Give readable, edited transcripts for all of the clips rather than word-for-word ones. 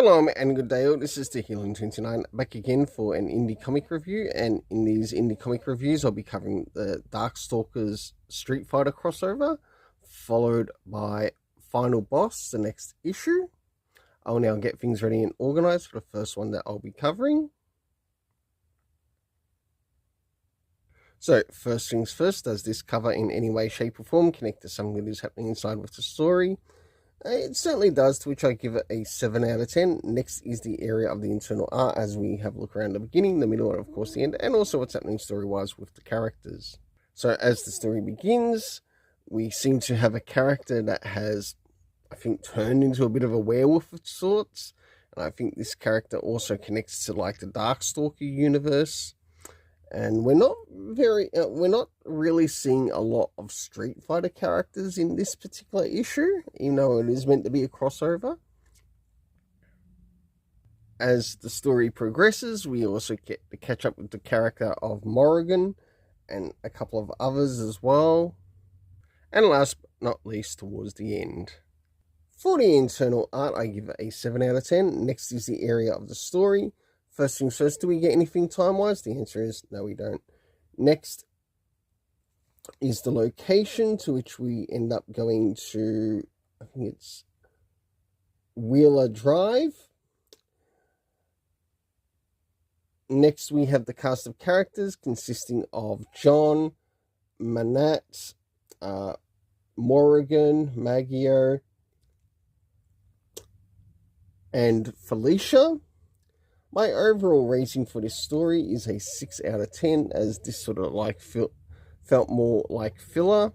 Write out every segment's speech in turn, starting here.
Shalom and good day all, this is the Healing29 back again for an indie comic review, and in these indie comic reviews I'll be covering the Darkstalkers Street Fighter crossover, followed by Final Boss, the next issue. I'll now get things ready and organised for the first one that I'll be covering. So, first things first, does this cover in any way, shape or form connect to something that is happening inside with the story? It certainly does, to which I give it a 7 out of 10. Next is the area of the internal art, as we have a look around the beginning, the middle, and of course the end, and also what's happening story-wise with the characters. So as the story begins, we seem to have a character that has, I think, turned into a bit of a werewolf of sorts, and I think this character also connects to like the Darkstalker universe. And we're not really seeing a lot of Street Fighter characters in this particular issue, even though it is meant to be a crossover. As the story progresses, we also get to catch up with the character of Morrigan and a couple of others as well. And last but not least, towards the end. For the internal art, I give it a 7 out of 10. Next is the area of the story. First things first, do we get anything time-wise? The answer is no, we don't. Next is the location, to which we end up going to, I think it's Wheeler Drive. Next, we have the cast of characters consisting of John, Manat, Morrigan, Maggio, and Felicia. My overall rating for this story is a 6 out of 10, as this sort of like felt more like filler.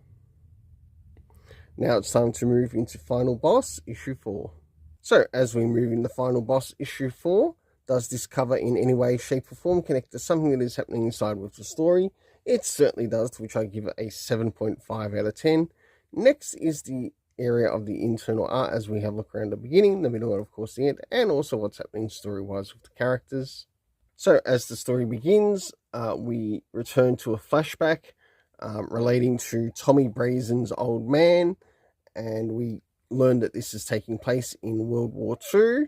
Now it's time to move into Final Boss, issue 4. So, as we move into Final Boss, issue 4, does this cover in any way, shape or form connect to something that is happening inside with the story? It certainly does, to which I give it a 7.5 out of 10. Next is the area of the internal art, as we have a look around the beginning, the middle, and of course the end, and also what's happening story-wise with the characters. So as the story begins, we return to a flashback relating to Tommy Brazen's old man, and we learn that this is taking place in World War II.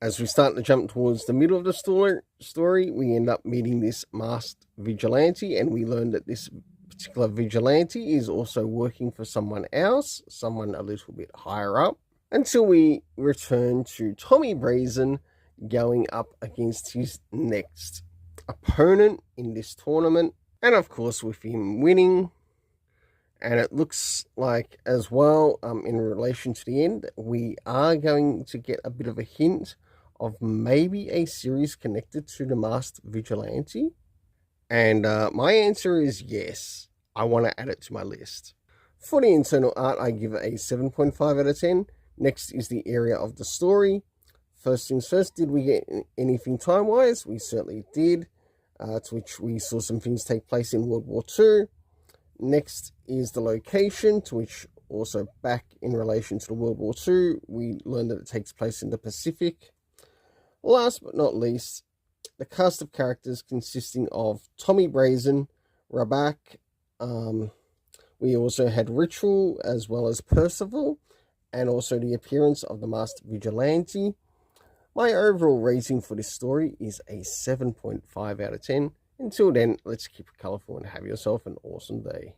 As we start to jump towards the middle of the story, we end up meeting this masked vigilante, and we learn that this particular vigilante is also working for someone else, someone a little bit higher up, until we return to Tommy Brazen going up against his next opponent in this tournament, and of course with him winning. And it looks like as well, in relation to the end, we are going to get a bit of a hint of maybe a series connected to the masked vigilante. And my answer is yes. I want to add it to my list. For the internal art, I give it a 7.5 out of 10. Next is the area of the story. First things first, did we get anything time-wise? We certainly did, to which we saw some things take place in World War II. Next is the location, to which also back in relation to the World War II, we learned that it takes place in the Pacific. Last but not least, the cast of characters consisting of Tommy Brazen, Rabak, we also had Ritual as well as Percival, and also the appearance of the masked vigilante. My overall rating for this story is a 7.5 out of 10. Until then, let's keep it colourful and have yourself an awesome day.